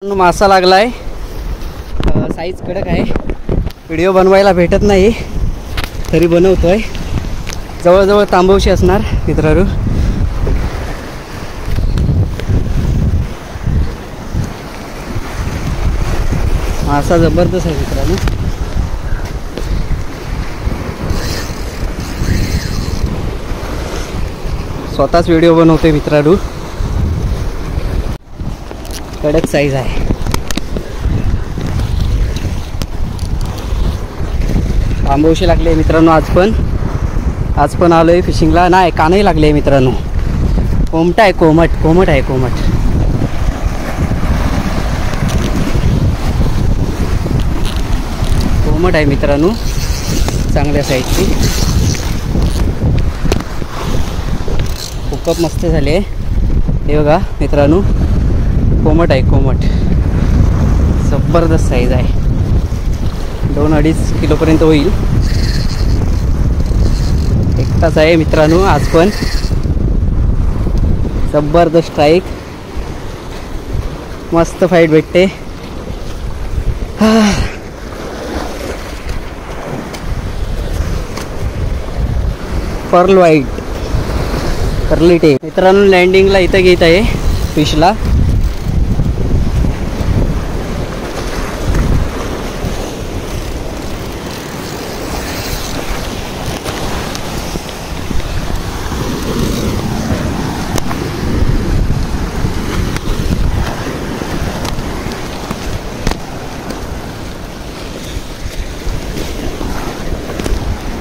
मासा लागलाय, साईज कडक आहे. व्हिडिओ बनवायला भेटत नाही तरी बनवतोय. जवळजवळ तांबवशी असणार मित्रांनो. मासा जबरदस्त आहे मित्रांनो. स्वतःच व्हिडिओ बनवतोय मित्रांनो. कडक साईज आहे. तांबवशी लागले मित्रांनो. आज पण आलोय फिशिंगला. नाही, कानही लागले मित्रांनो. कोमट आहे, कोमट आहे. कोमट आहे मित्रांनो, चांगल्या साईजची. खूपच मस्त झाले हे बघा मित्रांनो. कोमट आहे, जबरदस्त साईज आहे. 2-2.5 किलोपर्यंत होईल. एकटाच आहे मित्रांनो. आज पण जबरदस्त स्ट्राईक, मस्त फाईट भेटते. पर्ल व्हाईट कर्ली टेल मित्रांनो. लँडिंगला इथं घेत आहे फिशला.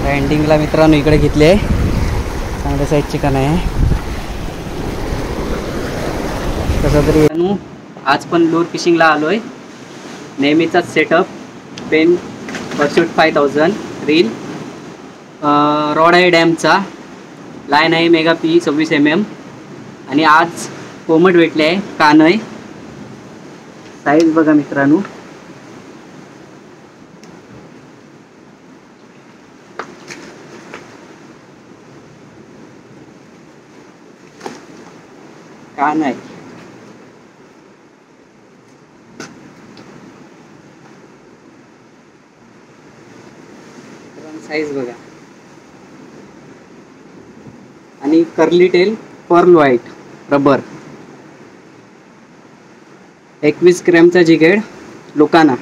लँडिंगला मित्रांनो इकडे घेतली आहे. चांगल्या साईज चिकन आहे. तसं तरी आज पण लोअर फिशिंगला आलोय. नेहमीचाच setup. Penn Pursuit 5000 reel, rod आहे डॅमचा, लाईन आहे मेगा पी 26 mm. आणि आज कोमट भेटले आहे, कान आहे. साईज बघा मित्रांनो. कान आहे. साईज बघा. आणि curly tail pearl white rubber. 21 ग्रॅमचा जिगेड लोकाना.